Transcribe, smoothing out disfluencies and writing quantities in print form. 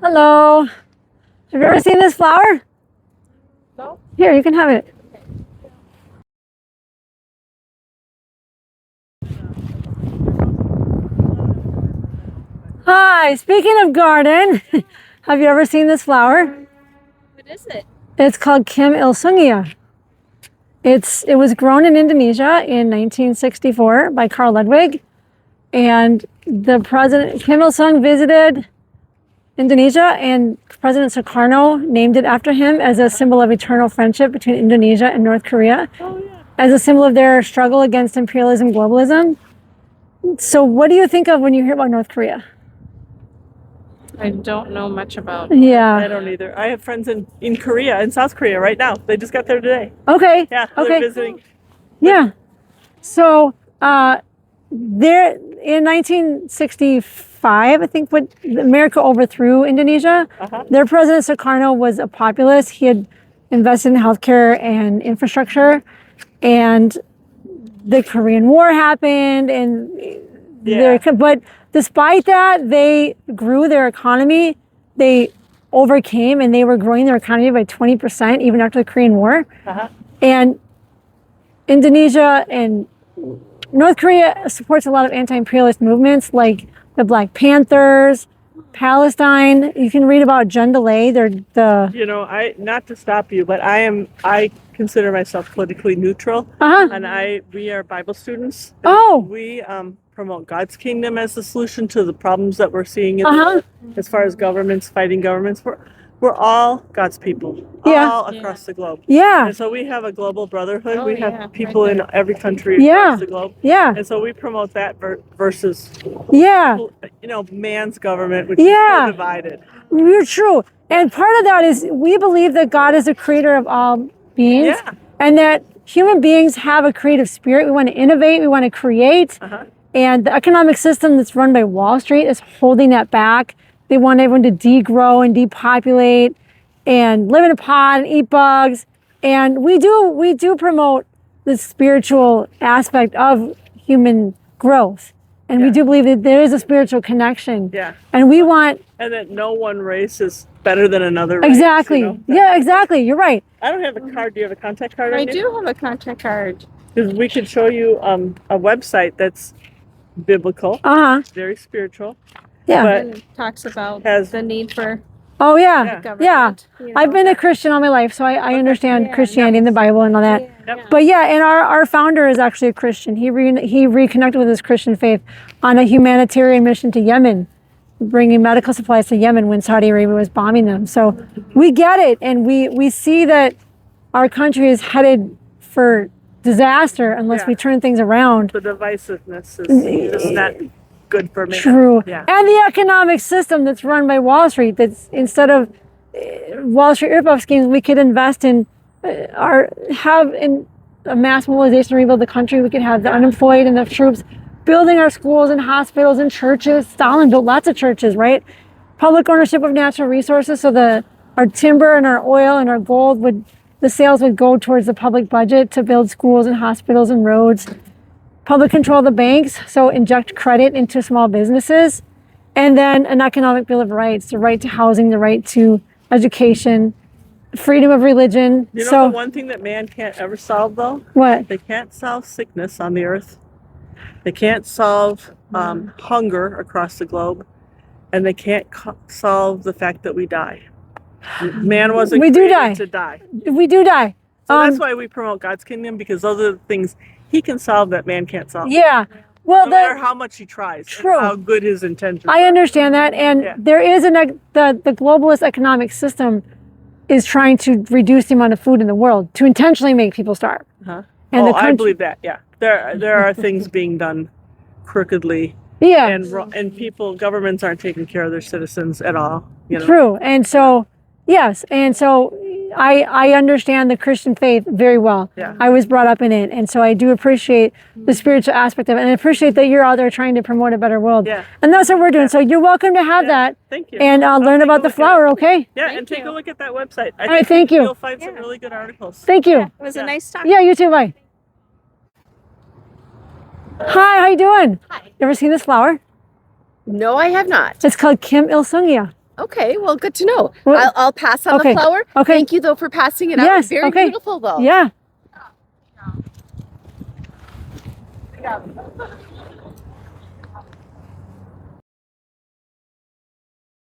Hello. Have you ever seen this flower? No. Here, you can have it. Hi, speaking of garden, have you ever seen this flower? What is it? It's called Kim Il-sungia. It was grown in Indonesia in 1964 by Carl Ludwig, and the president Kim Il Sung visited Indonesia, and President Sukarno named it after him as a symbol of eternal friendship between Indonesia and North Korea, as a symbol of their struggle against imperialism, globalism. So, what do you think of when you hear about North Korea? I don't know much about. I Yeah. don't either. I have friends in Korea, in South Korea right now. They just got there today. Okay. Yeah, Okay. they're visiting. Yeah. So, there in 1965, I think, when America overthrew Indonesia, their president Sukarno was a populist. He had invested in healthcare and infrastructure, and the Korean War happened, and but despite that, they grew their economy. They overcame, and they were growing their economy by 20% even after the Korean War. And Indonesia and North Korea supports a lot of anti-imperialist movements like the Black Panthers, Palestine. You can read about Jen DeLay. They're the You know, not to stop you, but I consider myself politically neutral, and we are Bible students. Oh. We promote God's kingdom as the solution to the problems that we're seeing in the world, as far as governments fighting governments. We're all God's people, all across the globe. Yeah. And so we have a global brotherhood. Oh, we have yeah, people right in there. every country Yeah. across the globe. Yeah. And so we promote that versus, Yeah. man's government, which Yeah. is so divided. You're true. And part of that is we believe that God is the creator of all beings, Yeah. and that human beings have a creative spirit. We want to innovate, we want to create. And the economic system that's run by Wall Street is holding that back. They want everyone to degrow and depopulate and live in a pod and eat bugs. And we do promote the spiritual aspect of human growth. And we do believe that there is a spiritual connection. Yeah. And we want And that no one race is better than another race. exactly. You know? Yeah, exactly. You're right. I don't have a card. Do you have a contact card? I do have a contact card. Because we could show you a website that's biblical, very spiritual. Yeah. But And it talks about has- the need for Oh yeah. government. Yeah. you know. I've been a Christian all my life, so I understand Yeah, Christianity and the Bible and all that. Yeah. But yeah, and our founder is actually a Christian. He reconnected with his Christian faith on a humanitarian mission to Yemen, bringing medical supplies to Yemen when Saudi Arabia was bombing them. So we get it, and we see that our country is headed for disaster unless we turn things around. the divisiveness is just not good for me. True. Yeah. And the economic system that's run by Wall Street, that's instead of Wall Street ripoff schemes, we could invest in a mass mobilization to rebuild the country. We could have the unemployed and the troops building our schools and hospitals and churches. Stalin built lots of churches, right? Public ownership of natural resources, so our timber and our oil and our gold the sales would go towards the public budget to build schools and hospitals and roads. Public control of the banks, so inject credit into small businesses. And then an economic bill of rights, the right to housing, the right to education, freedom of religion. You know So the one thing that man can't ever solve, though? what? They can't solve sickness on the earth. They can't solve hunger across the globe. And they can't solve the fact that we die. Man wasn't We do created die. to die. We do die. So that's why we promote God's kingdom, because those are the things he can solve that man can't solve. Yeah. Well, No matter how much he tries, and True. how good his intentions I are. understand that, and there is the globalist economic system is trying to reduce the amount of food in the world to intentionally make people starve. And I believe that. Yeah, there are things being done crookedly, Yeah. and governments aren't taking care of their citizens at all. You know? True. And so, yes. And so I understand the Christian faith very well. Yeah. I was brought up in it. And so I do appreciate the spiritual aspect of it. And I appreciate that you're out there trying to promote a better world. Yeah. And that's what we're doing. So you're welcome to have that. Thank you. And I'll learn take a about the look at flower, it. okay? Yeah, Thank and take you. a look at that website. All right, thank you. You'll find some really good articles. Thank you. It was a nice talk. Yeah, you too. Bye. Hi, how you doing? Hi. You ever seen this flower? No, I have not. It's called Kim Il-sungia. Okay, well, good to know. Well, I'll pass on okay, the flower. okay. Thank you, though, for passing it out. Yes, Very okay. beautiful, though. Yeah.